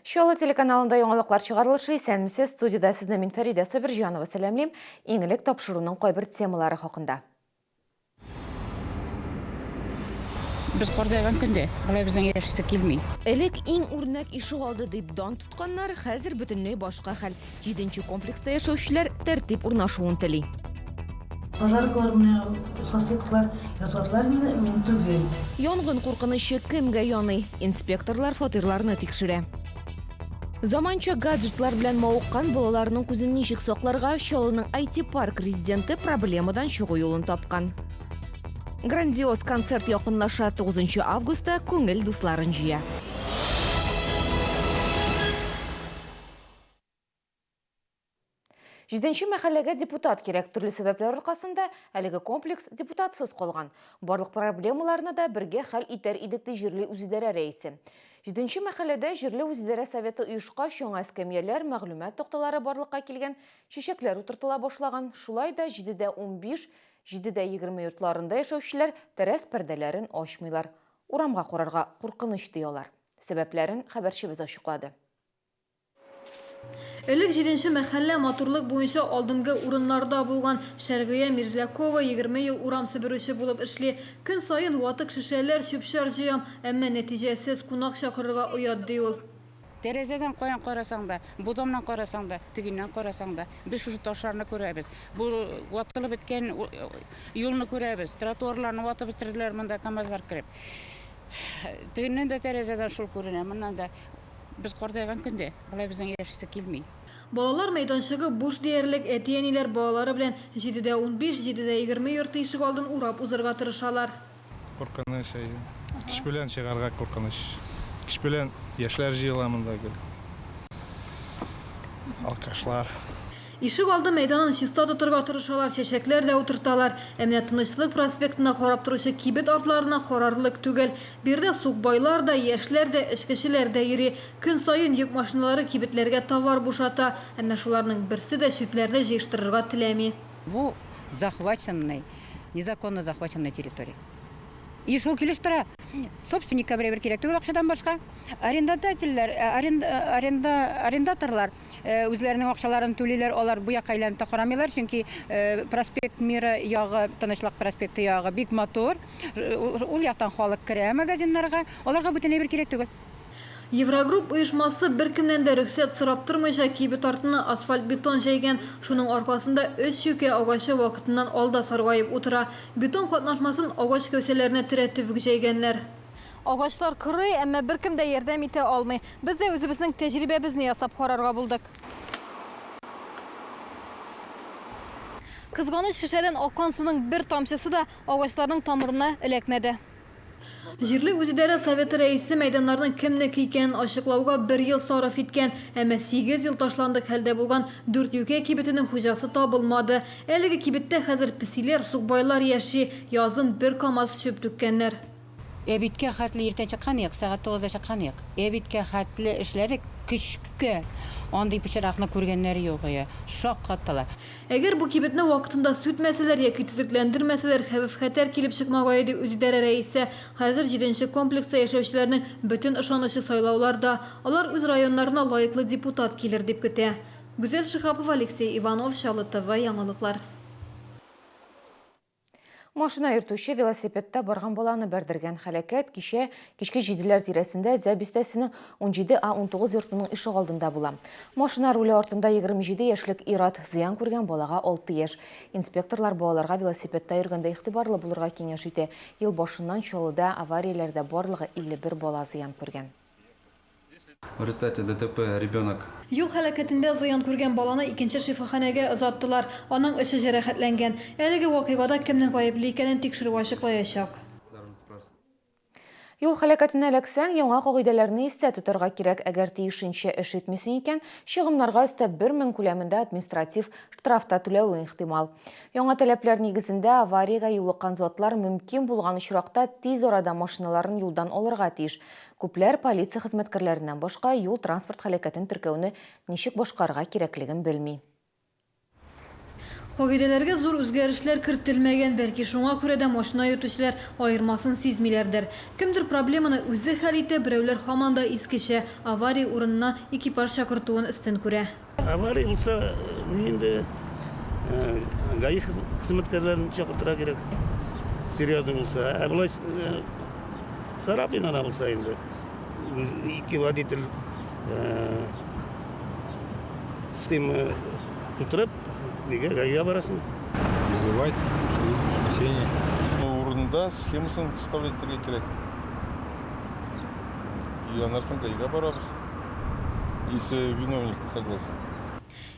Шоу телеканалында яңалыклар чыгарылышы исәнмесез, студияда сезне мин Фәридә Собирҗанова сәламлим. Иңелек тапшыруның кайбер темалары хакында. Biz кардаган көндә, болай безнең яшисе килми. Элек иң үрнәк ишек алды дип дан тотканнар, хәзер бөтенләй башка хәл. 7нче комплекста яшәүчеләр тәртип урнашуын тели. Пожаркаларны соседлар ясадлар мен түгел. Янгын куркынышы кемгә яный? Инспекторлар фатирларны тикшерә. Заманча гаджетлар белән мавыккан балаларның күзен ничек сакларга Чаллының IT-парк резиденты проблемадан чыгу юлын тапкан. Грандиоз концерт якынлаша 9 августта күңел дусларын җыя. Җиденче мәхәлләгә депутат кирәк, төрле сәбәпләр аркасында әлеге комплекс депутатсыз калган. Барлык проблемаларны да бергә хәл итәр идек ди җирле үзидарә рәисе. 7нче мәхәлләдә җирле үзидарә советы оешкач яңа эскәмияләр, мәгълүмат такталары барлыкка килгән, чәчәкләр утыртыла башлаган. Шулай да 7дә 15, 7дә 20 йортларында яшәүчеләр тәрәс пәрдәләрен ачмыйлар. Урамга карарга куркыныч диялар. Сәбәпләрен хәбәрчебез ачыклады. Элек 7нче мәхәллә матурлык буенча алдынгы урыннарда булган Шәргыя Мирзакова 20 ел урам себерүче булып эшли. Көн сайын ватык шешәләр, чүпчәр җыям, әмма нәтиҗәсез кунак чакырырга оят ди ул. Тәрәзәдән каян карасаң да, бу домнан карасаң да, тигеннән карасаң да, без шушы ташларны күрәбез. Бу ватылып беткән юлны күрәбез. Тротуарларны ватып бетерделәр монда КАМАЗлар кирип. Тигеннән дә тәрәзәдән шул күренә. Моннан да biz кардаган көндә, болай безнең яшисе килми. Балалар мәйданчыгы буш диярлек әти-әниләр балалары белән 7дә 15, 7дә 20 йорт ишек алдын урап узырга тырышалар. Куркыныч, киш белән чыгарга куркыныч. Киш белән яшьләр җыела монда гел. Алкашлар. Ишек алды мәйданын чиста тотырга тырышалар, чәчәкләр дә утырталар. Әмма Тынычлык проспектына карап торучы кибет артларына карарлык түгел. Бирдә сукбайлар да, яшьләр дә, эшкәчеләр дә йөри. Көн сайын йөк машиналары кибетләргә товар бушата. Әмма шуларның берсе дә читләрне җыештырырга теләми. Бу захваченный, незаконно захваченная территория. И шул килештера собственника берәбер кирәк түгел акчадан башка. Арендаторлар үзләренең акчаларын түлиләр, алар бу якка әйләнеп карамыйлар, чөнки проспект Мира ягы, Тынычлык проспекты ягы бик матур. Ул яктан халык керә магазиннарга, аларга бөтенләй бер кирәк түгел. Еврогрупп оешмасы беркемнән дә рөхсәт сорап тормыйча кибет артына асфальт-бетон җәйгән. Шуның аркасында 3 шүкә агачы вакытыннан алда саргаеп утыра. Бетон катнашмасын агач кәүсәләренә терәтеп җәйгәннәр. Агачлар кырый, әмма беркем дә ярдәм итә алмый. Без дә үзебезнең тәҗрибәбезне ясап карарга булдык. Кызганыч шешәдән аккан суның бер тамчысы да агачларның тамырына эләкмәде. Җирле үзидарә советы рәисе мәйданнарның кемнеке икәнен ачыклауга 1 ел сарыф иткән, әмма 8 ел ташландык хәлдә булган 4 юкә кибетенең хуҗасы табылмады. Әлеге кибеттә хәзер песиләр, сукбайлар яши, язын 1 КАМАЗ чөп түккәннәр. Әбиткә хәтле иртән чыккан, сәгать 9-да чыккан. Әбиткә хәтле эшләдек, кичкә. Андый пычракны күргәннәр юк я. Шок каттылар. Әгәр бу кибетне вакытында сүтмәсәләр яки төзекләндермәсәләр, хәвеф-хәтәр килеп чыкмагай ди үзидарә рәисе. Хәзер 7нче комплекста яшәүчеләрнең бөтен ышанышы сайлауларда. Алар үз районнарына лаеклы депутат килер дип көтә. Гүзәл Шихапов, Алексей Иванов, Чаллы ТВ, яңалыклар. Машина йөртүче велосипедта барган баланы бәрдергән хәлакәт кичке 7ләр тирәсендә Зәбистәсенең 17А19 йортының ишек алдында була. Машина руле артында 27 яшьлек Ират зыян күргән балага 6 яшь. Инспекторлар балаларга велосипедта йөргәндә игътибарлы булырга киңәш итә. Ел башыннан Чаллыда аварияләрдә барлыгы 51 бала зыян күргән. В результате ДТП ребенок. Юл һәлакәтендә зыян күргән баланы икенче шифаханәгә озаттылар. Аның эше җәрәхәтләнгән. Әлеге вакыйгада кемнең гаепле икәнен тикшерү ачыклаячак. Юл һәлакәтенә эләксәң, яңа кагыйдәләрне истә тотарга кирәк. Әгәр тиешенчә эш итмисең икән, чыгымнарга өстәп 1000 күләмендә административ штрафта түләүе ихтимал. Яңа таләпләр нигезендә авариягә юлыккан затлар мөмкин булган очракта тиз арада машиналарын юлдан алырга тиеш. Күпләр полиция хезмәткәрләреннән башка юл транспорт һәлакәтен теркәүне ничек башкарырга кирәклеген белми. Кагыйделәргә зур үзгәрешләр кертелмәгән, бәлки шуңа күрә дә машина йөртүчеләр аермасын сизмиләрдер. Кемдер проблеманы үзе хәл итә, берәүләр һаман да искечә авария урынына экипаж чакыртуын өстен күрә. Авария булса, инде ГАИ хезмәткәрләрен чакыртырга кирәк. Серьезно булса, булай царапина булса инде. Ике водитель схема тутырып, нигә ГАИга барасың? Вызывать службу спасения. Урында схемасын составлять керек. И анарсын ГАИга барабыз. Если виновник согласен.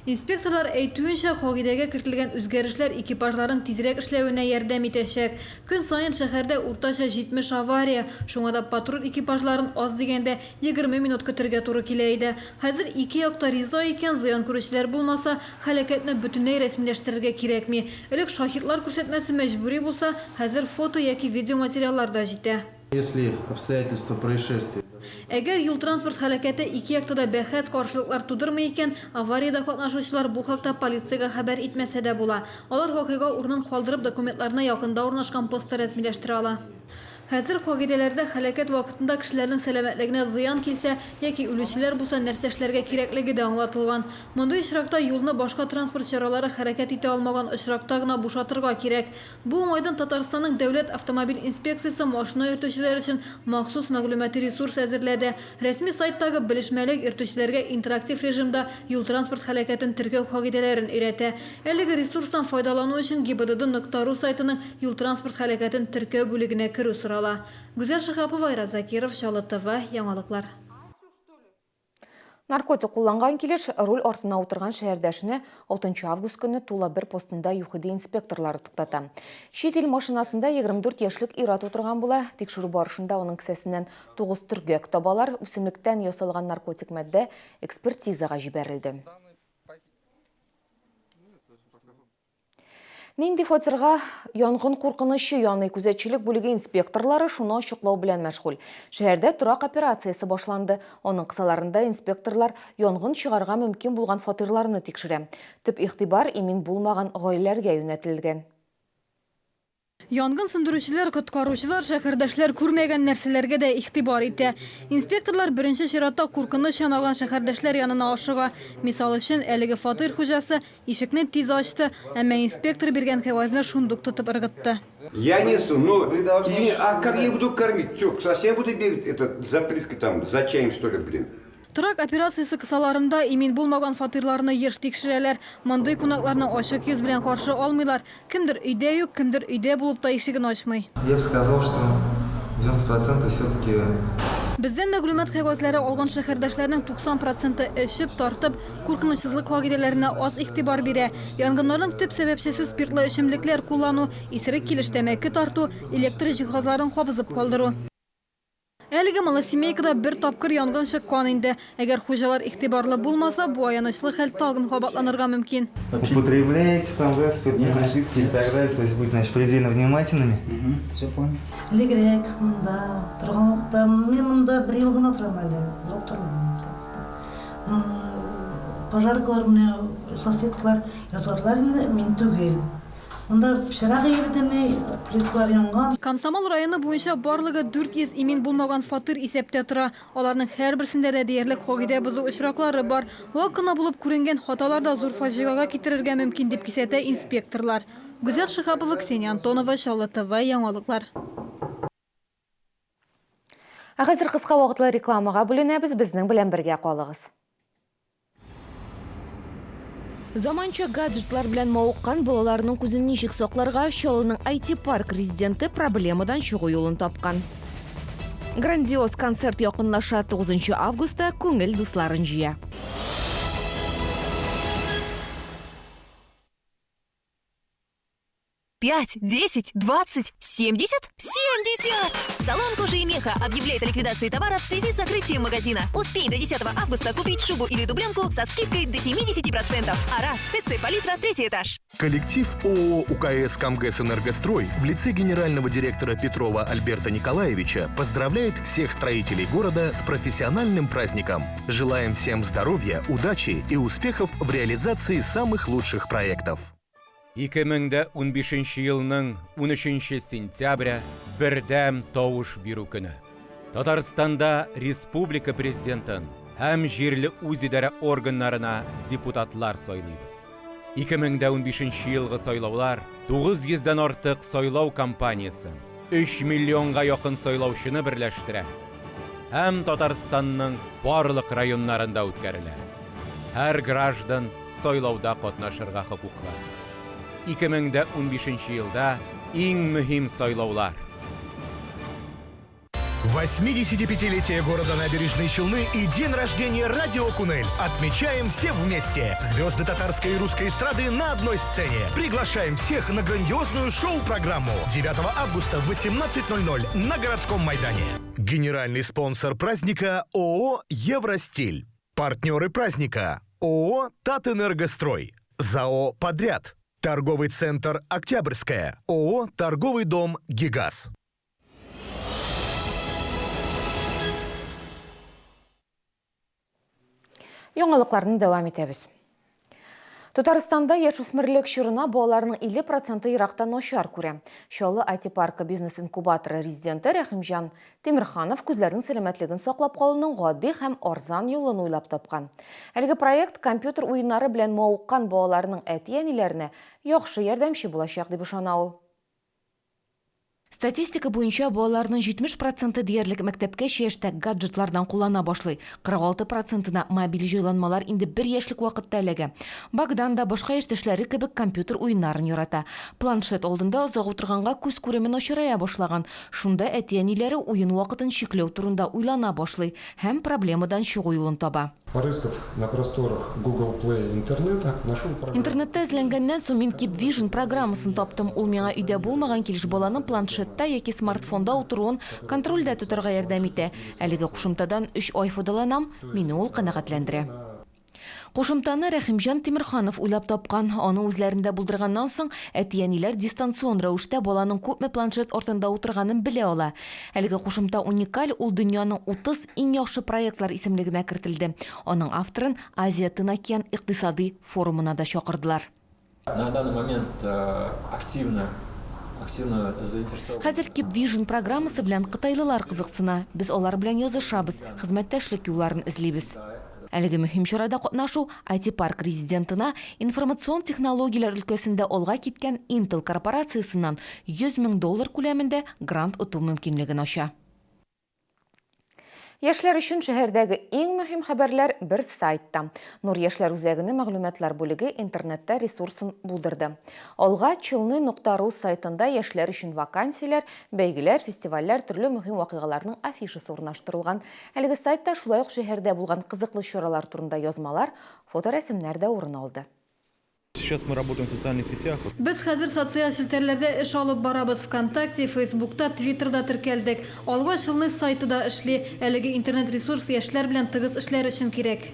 Инспекторлар әйтүенчә, кагыйдәгә кертелгән үзгәрешләр экипажларын тизрәк эшләвенә ярдәм итәчәк. Көн саен шәһәрдә уртача 70 авария, шуңа да патруль экипажларын аз дигәндә 20 минут көтәргә туры килә иде. Хәзер ике якта риза икән, зыян күрүчеләр булмаса, һәлакәтне бөтенләй рәсмиләштерергә кирәкми. Элек шаһидлар күрсәтмәсе мәҗбүри булса, хәзер фото яки видео материаллар да җитә. Если обстоятельства происшествия Әгәр юл-транспорт һәлакәте ике якта да бәхәс, каршылыклар тудырмый икән, аварияда катнашучылар бу хакта полициягә хәбәр итмәсә дә була. Алар вакыйга урынын калдырып, документларны якында урнашкан постта рәсмиләштерә ала. Хәзер кагыйдәләрдә һәлакәт вакытында кешеләрнең сәламәтлегенә зыян килсә яки үлүчеләр булса нәрсә эшләргә кирәклеге дә аңлатылган. Мондый очракта юлны башка транспорт чаралары хәрәкәт итә алмаган очракта гына бушатырга кирәк. Бу уңайдан Татарстанның дәүләт автомобиль инспекциясе машина йөртүчеләр өчен махсус мәгълүмати ресурс әзерләде. Рәсми сайттагы белешмәлек йөртүчеләргә интерактив режимда юл-транспорт һәлакәтен теркәү кагыйдәләрен өйрәтә. Әлеге ресурстан файдалану өчен gibdd.ru сайтының юл-транспорт һәлакәтен теркәү бүлегенә керү сорала. Гүзәл Шихапова, Айрат Закиров, Чаллы ТВ, яңалыклар. Наркотик кулланган килеш руль артына утырган шәһәрдәшне 6 август көнне тула бер постында ЮХИД инспекторлары туктата. Чит ил машинасында 24 яшьлек ир-ат утырган була. Тикшерү барышында аның кесәсеннән 9 төргәк табалар, үсемлектән ясалган наркотик мәддә экспертизага җибәрелде. Нинди фатирга янгын куркынышы яный күзәтчелек бүлеге инспекторлары шуны ачыклау белән мәшгуль. Шәһәрдә торак операциясе башланды. Аның кысаларында инспекторлар янгын чыгарга мөмкин булган фатирларны тикшерә. Төп игътибар имин булмаган гаиләләргә юнәтелгән. Янгын сөндерүчеләр, коткаручылар шәһәрдәшләр күрмәгән нәрсәләргә дә игътибар итә. Инспекторлар беренче чиратта куркыныч янаган шәһәрдәшләр янына ашыга. Мисал өчен, әлеге фатир хуҗасы ишекне тиз ачты, әмма инспектор биргән кәгазьне шундук тотып ыргытты. Я несу, но извини, а как я буду кормить? Что, совсем буду бегать? Это заприски там, за чаем, что ли, блин? Торак операциясы кысаларында имин булмаган фатирларны еш тикшерәләр. Мондый кунакларны ачык йөз белән каршы алмыйлар. Кемдер өйдә юк, кемдер өйдә булып та ишеген ачмый. Я бы сказал, что 90% все-таки... Бездән мәгълүмат кәгазьләре алган шәһәрдәшләрнең 90% эчеп, тартып, куркынычсызлык кагыйдәләренә аз игътибар бирә. Янгыннарның төп сәбәпчесе спиртлы эчемлекләр куллану, исерек килеш тәмәке тарту, электр җиһазларын кабызып калдыру. Әлеге малосемейкада бер тапкыр янгын чыккан инде. Әгәр хуҗалар игътибарлы булмаса, бу аянычлы хәл тагын кабатланырга мөмкин. Употребляете там газ, спиртные напитки и так далее, то есть быть, значит, предельно внимательными. Все понял. Элегрәк монда торган вакытта мен монда 1 ел гына торам әле. Доктормын. Пожаркаларны, соседкалар язарлар инде, мин түгел. Монда пычрак йөртәмәй, плиткалар янган. Комсомол районы буенча барлыгы 400 имин булмаган фатир исәптә тора. Аларның һәрберсендә дә диярлек кагыйдә бозу очраклары бар. Вак кына булып күренгән хаталар да зур фаҗигага китерергә мөмкин дип кисәтә инспекторлар. Гүзәл Шихапова, Ксения Антонова, Чаллы ТВ, яңалыклар. Хәзер кыска вакытлы рекламага бүленәбез, безнең белән бергә калыгыз. Заманча гаджетлар белән мавыккан балаларның күзен ничек сакларга Чаллының IT-парк резиденты проблемадан чыгу юлын тапкан. Грандиоз концерт якынлаша 9 августта күңел дусларын җыя. 5, 10, 20, 70? 70! Салон кожи и меха объявляет о ликвидации товаров в связи с закрытием магазина. Успей до 10 августа купить шубу или дубленку со скидкой до 70%. Арас, ТЦ Палитра, 3-й этаж. Коллектив ООО УКС «Камгэс Энергострой» в лице генерального директора Петрова Альберта Николаевича поздравляет всех строителей города с профессиональным праздником. Желаем всем здоровья, удачи и успехов в реализации самых лучших проектов. 2015 елның 13 сентября бірдәм тауыш беру күні. Татарстанда республика президентін һәм жерлі үзидарә органнарына депутатлар сайлыйбыз. 2015 елғы сайлаулар 900-ден артық сайлау кампаниясын 3 миллионға якын сайлаушыны бірләштірә. Һәм Татарстанның барлық районнарында үткәрелә. Һәр граждан сайлауда катнашырга хокуклы. 2015 елда иң мөһим сайлаулар. 85-летие города Набережные Челны и день рождения Радио Кунель. Отмечаем все вместе. Звезды татарской и русской эстрады на одной сцене. Приглашаем всех на грандиозную шоу-программу 9 августа в 18:00 на городском Майдане. Генеральный спонсор праздника ООО «Евростиль». Партнеры праздника ООО «Татэнергострой». ЗАО «Подряд». Торговый центр «Октябрьская». ООО «Торговый дом Гигаз». Яңалыкларны дәвам итәбез. Татарстанда яшүсмерлек чорына балаларның 50% Ирактан начар күрә. Шолы IT паркы бизнес-инкубаторы резиденты Рәхимҗан Тимирханов күзләрнең сәламәтлеген саклап калуның гади һәм арзан юлын уйлап тапкан. Әлеге проект компьютер уеннары белән мавыккан балаларның әти-әниләренә яхшы ярдәмче булачак дип ышана ул. Статистика буенча балаларның 70% диярлек мәктәпкә яшьтә гаджетлардан куллана башлый. 46%-на мобиль җайланмалар инде 1 яшьлек вакытта эләгә. Багдан да башка яшьтәшләре кебек компьютер уеннарын ярата. Планшет алдында озак утырганга күз күреме начарая башлаган. Шунда әти-әниләре уен вакытын чикләү турында уйлана башлый һәм проблемадан чыгу юлын таба. Порыскав на просторах Google Play интернета, нашел программу. Интернетта эзләнгәннән соң мин Keep Vision программасын таптым. Ул миңа өйдә булмаган килеш баланың планшетта яки смартфонда утыруын контрольдә тотарга ярдәм итә. Әлеге кушымтадан 3 ай файдаланам, мине ул канәгатьләндерә. Кушымтаны Рәхимҗан Тимирханов уйлап тапкан. Аны үзләрендә булдырганнан соң әти-әниләр дистанцион рәвештә баланың күпме планшет артында утырганын белә ала. Әлеге кушымта уникаль, ул дөньяның 30 иң яхшы проектлар исемлегенә кертелде. Аның авторын Азия Тын океан икътисади форумына да чакырдылар. На данный момент активно заинтересованы. Хәзер Keep Vision программасы белән кытайлылар кызыксына. Без алар белән язышабыз, хезмәттәшлек юлларын эзлибез. Әлеге мөһим чарада катнашу IT парк резидентына информацион технологиялар өлкәсендә алга киткән Intel корпорациясыннан $100 000 күләмендә грант оту мөмкинлеген ача. Яшьләр өчен шәһәрдәге иң мөһим хәбәрләр бер сайтта. Нур яшьләр үзәгенең мәгълүматлар бүлеге интернетта ресурсын булдырды. Алга chilny.ru сайтында яшьләр өчен вакансияләр, бәйгеләр, фестивальләр, төрле мөһим вакыйгаларның афишасы урнаштырылган. Әлеге сайтта шулай ук шәһәрдә булган кызыклы чаралар турында язмалар, фоторәсемнәр дә урын алды. Сейчас мы работаем в социальных сетях. Без хәзер социаль челтәрләрдә эш алып барабыз. ВКонтакте, Фейсбукта, Твиттерда теркәлдек. Алга Chilny сайты да эшли. Әлеге интернет-ресурс яшьләр белән тыгыз эшләр өчен кирәк.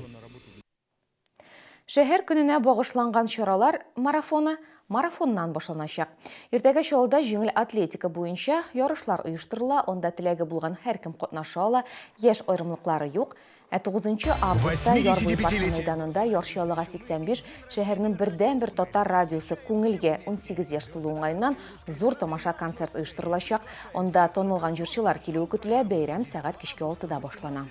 Шәһәр көненә багышланган чаралар марафоннан башланачак. Иртәгә Чаллыда җиңел атлетика буенча ярышлар оештырыла. Онда теләге булган һәркем катнаша ала. Яшь аерымлыклары юк. 9 августта Ярбуй паркы мәйданында ярышчылыга 85 шәһәрнең бердән-бер татар радиосы күңелгә 18 яшь тулу уңайыннан зур тамаша концерт оештырылачак. Онда танылган җырчылар килүе көтелә, бәйрәм сәгать кичке 6-да башлана.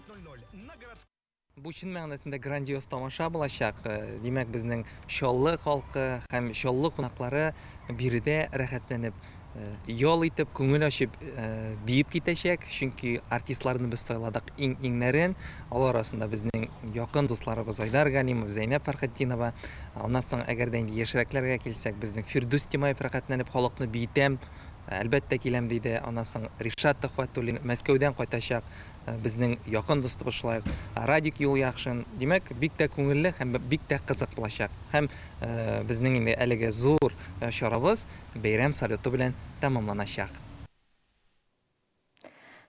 Бу чын мәгънәсендә грандиоз тамаша булачак. Димәк, безнең Чаллы халкы һәм Чаллы кунаклары биредә рәхәтләнеп ял итеп, күңел ачып биеп китәчәк, чөнки артистларны без сайладык иңнәрен. Алар арасында безнең якын дусларыбыз Айдар Галимов, Зәйнәп Фәрхәтдинова, аннан соң әгәр дә инде яшьрәкләргә килсәк, безнең Фирдус Тимаев рәхәтләнеп халыкны биетәм, әлбәттә киләм диде. Аннан соң Ришат Төхвәтуллин Мәскәүдән кайтачак, безнең якын дустыбыз шулай. Радик Юлъяхшин, димәк, бик тә күңелле һәм бик тә кызык булачак. Һәм безнең инде әлеге зур чарабыз бәйрәм салюты белән тәмамланачак.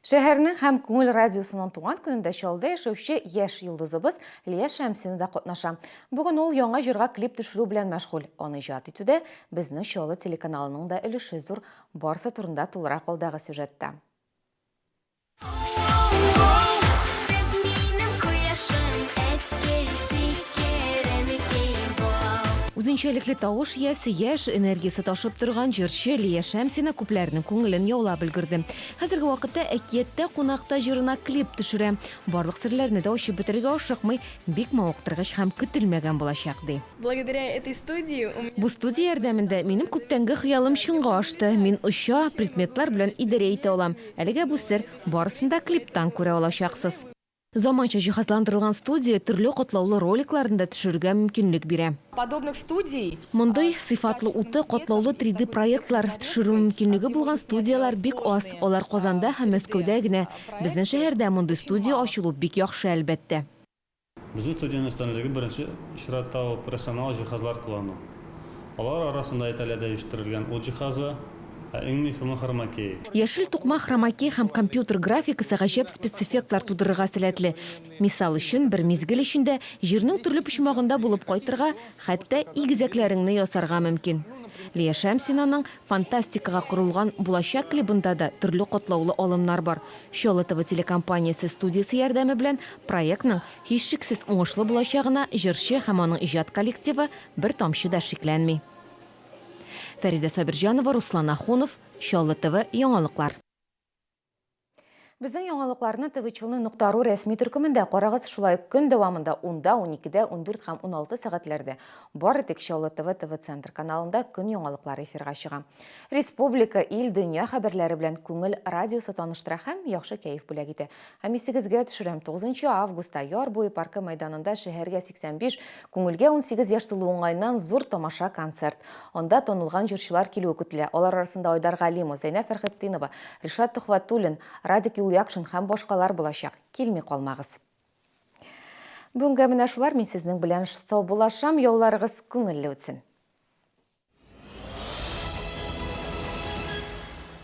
Шәһәрнең һәм күңел радиосының туган көнендә Чаллыда яшәүче яшь йолдызыбыз Лия Шәмсина да катнаша. Бүген ул яңа җырга клип төшерү белән мәшгуль. Аны иҗат итүдә безнең Чаллы телеканалының да өлеше зур. Барсы турында тулырак алдагы сюжетта. Үзен Үзенчәлекле тавыш иясе яшь энергиясы ташып торган җырчы Лия Шәмсина күпләрнең күңелен яулап өлгерде. Хәзерге вакытта әкиятдә кунакта җырына клип төшерә. Барлык серләрне дә ачып бетергә ашыкмый, бик мавыктыргыч һәм көтелмәгән булачак ди. Благодаря этой студии Бу студия ярдәмендә минем күптәнге хыялым чынга ашты. Мин оча, предметлар белән идарә итә алам. Әлегә бу сер барысын да клиптан күрә алачаксыз. Заманча җиһазландырылган студия төрле катлаулы роликларында төшерергә мөмкинлек бирә. подобных студий Мондай сыйфатлы уты катлаулы 3D проектлар төшерү мөмкинлеге булган студиялар бик аз. Алар Казанда һәм Мәскәүдә генә. Безнең шәһәрдә мондай студия ачылу бик яхшы әлбәттә. Безнең студияның өстенлеге беренче чиратта профессионал җиһазлар куллану. Алар арасында әйтеләдә җитештерелгән ут җиһазы, иң мөһиме хромакей. Яшел тукма хромакей һәм компьютер графикасы гаҗәп спецэффектлар тудырырга сәләтле. Мисал өчен, бер мизгел эчендә җирнең төрле почмагында булып кайтырга, хәтта игезәкләреңне ясарга мөмкин. Лия Шәмсинаның фантастикага корылган булачак клибында да төрле катлаулы алымнар бар. Шолотова телекомпаниясе студиясе ярдәме белән проектның һичшиксез уңышлы булачагына җырчы һәм аның иҗат коллективы бер тамчы да шикләнми. Фәридә Сабирҗанова, Руслан Ахунов, Шолотова яңалыклар. Безнең яңалыкларны ТВ.ру рәсми төркемендә карагыз, шулай көн дәвамында 10-да, 12-дә, 14 һәм 16 сәгатьләрдә бары тик Шолотова ТВ-центр каналында көн яңалыклары эфирга чыга. Республика, ил, дөнья хәбәрләре белән күңел радиосы таныштыра һәм яхшы кәеф бүләк итә. Һәм исегезгә төшерәм, 9 августта Яр буе паркы мәйданында шәһәргә 85, күңелгә 18 яшь тулу уңайнан зур тамаша концерт. Анда танылган җырчылар килү көтелә. Алар арасында Айдар Галимов, Зәйнәп Фәрхетдинова, Ришат Тухватуллин, Радик Якшин һәм башкалар булачак. Килми калмагыз. Бүгенгә менә шулар, мин сезнең белән сау булашам, яуларыгыз күңелле үтсен.